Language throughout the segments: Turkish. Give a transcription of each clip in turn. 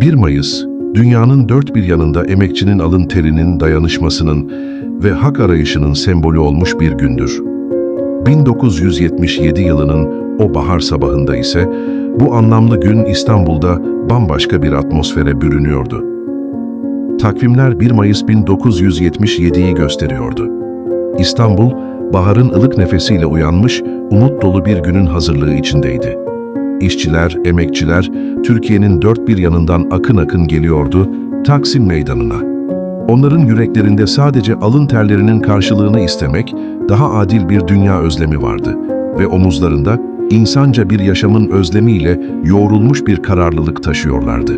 1 Mayıs, dünyanın dört bir yanında emekçinin alın terinin, dayanışmasının ve hak arayışının sembolü olmuş bir gündür. 1977 yılının o bahar sabahında ise bu anlamlı gün İstanbul'da bambaşka bir atmosfere bürünüyordu. Takvimler 1 Mayıs 1977'yi gösteriyordu. İstanbul, baharın ılık nefesiyle uyanmış, umut dolu bir günün hazırlığı içindeydi. İşçiler, emekçiler, Türkiye'nin dört bir yanından akın akın geliyordu Taksim Meydanı'na. Onların yüreklerinde sadece alın terlerinin karşılığını istemek, daha adil bir dünya özlemi vardı ve omuzlarında insanca bir yaşamın özlemiyle yoğrulmuş bir kararlılık taşıyorlardı.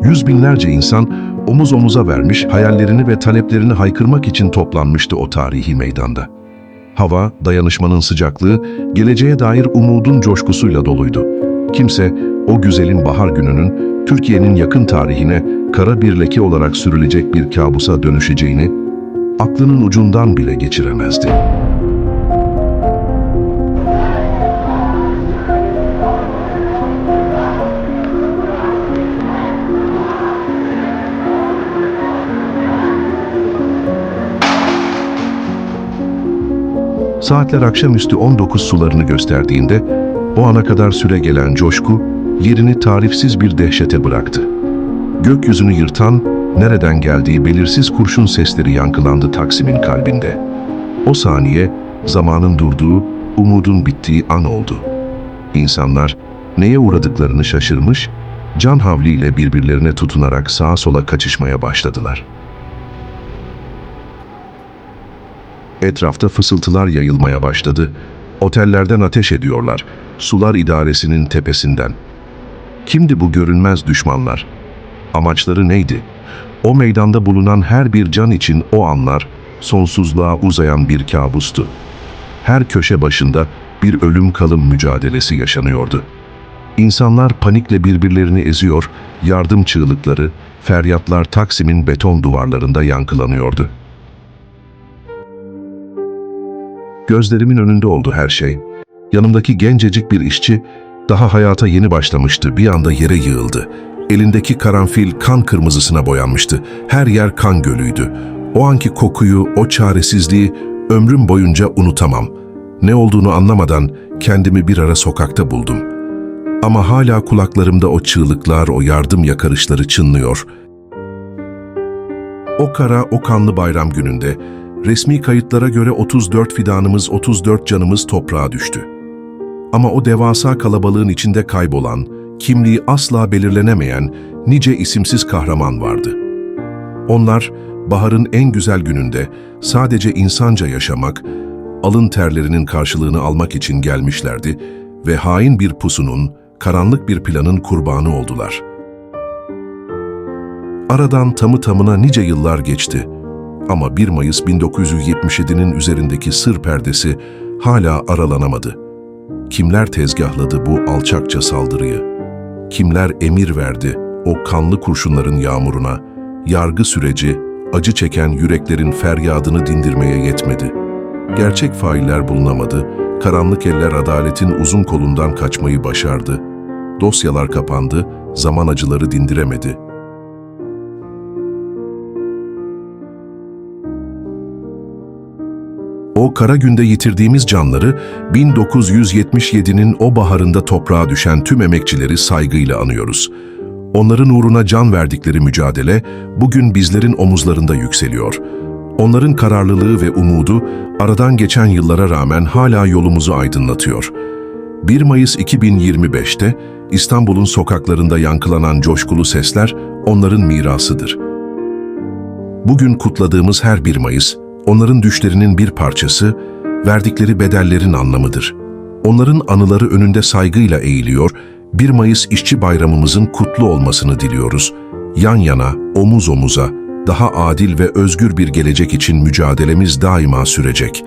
Yüz binlerce insan omuz omuza vermiş, hayallerini ve taleplerini haykırmak için toplanmıştı o tarihi meydanda. Hava, dayanışmanın sıcaklığı, geleceğe dair umudun coşkusuyla doluydu. Kimse o güzelin bahar gününün Türkiye'nin yakın tarihine kara bir leke olarak sürülecek bir kabusa dönüşeceğini aklının ucundan bile geçiremezdi. Saatler akşamüstü 19 sularını gösterdiğinde o ana kadar süregelen coşku yerini tarifsiz bir dehşete bıraktı. Gökyüzünü yırtan, nereden geldiği belirsiz kurşun sesleri yankılandı Taksim'in kalbinde. O saniye, zamanın durduğu, umudun bittiği an oldu. İnsanlar neye uğradıklarını şaşırmış, can havliyle birbirlerine tutunarak sağa sola kaçışmaya başladılar. Etrafta fısıltılar yayılmaya başladı. Otellerden ateş ediyorlar, sular idaresinin tepesinden. Kimdi bu görünmez düşmanlar? Amaçları neydi? O meydanda bulunan her bir can için o anlar sonsuzluğa uzayan bir kabustu. Her köşe başında bir ölüm kalım mücadelesi yaşanıyordu. İnsanlar panikle birbirlerini eziyor, yardım çığlıkları, feryatlar Taksim'in beton duvarlarında yankılanıyordu. Gözlerimin önünde oldu her şey. Yanımdaki gencecik bir işçi, daha hayata yeni başlamıştı, bir anda yere yığıldı. Elindeki karanfil kan kırmızısına boyanmıştı. Her yer kan gölüydü. O anki kokuyu, o çaresizliği ömrüm boyunca unutamam. Ne olduğunu anlamadan kendimi bir ara sokakta buldum. Ama hala kulaklarımda o çığlıklar, o yardım yakarışları çınlıyor. O kara, o kanlı bayram gününde resmi kayıtlara göre 34 fidanımız, 34 canımız toprağa düştü. Ama o devasa kalabalığın içinde kaybolan, kimliği asla belirlenemeyen nice isimsiz kahraman vardı. Onlar, baharın en güzel gününde sadece insanca yaşamak, alın terlerinin karşılığını almak için gelmişlerdi ve hain bir pusunun, karanlık bir planın kurbanı oldular. Aradan tamı tamına nice yıllar geçti. Ama 1 Mayıs 1977'nin üzerindeki sır perdesi hala aralanamadı. Kimler tezgahladı bu alçakça saldırıyı? Kimler emir verdi o kanlı kurşunların yağmuruna? Yargı süreci, acı çeken yüreklerin feryadını dindirmeye yetmedi. Gerçek failler bulunamadı, karanlık eller adaletin uzun kolundan kaçmayı başardı. Dosyalar kapandı, zaman acıları dindiremedi. O kara günde yitirdiğimiz canları 1977'nin o baharında toprağa düşen tüm emekçileri saygıyla anıyoruz. Onların uğruna can verdikleri mücadele bugün bizlerin omuzlarında yükseliyor. Onların kararlılığı ve umudu aradan geçen yıllara rağmen hala yolumuzu aydınlatıyor. 1 Mayıs 2025'te İstanbul'un sokaklarında yankılanan coşkulu sesler onların mirasıdır. Bugün kutladığımız her 1 Mayıs, onların düşlerinin bir parçası, verdikleri bedellerin anlamıdır. Onların anıları önünde saygıyla eğiliyor, 1 Mayıs İşçi Bayramımızın kutlu olmasını diliyoruz. Yan yana, omuz omuza, daha adil ve özgür bir gelecek için mücadelemiz daima sürecek.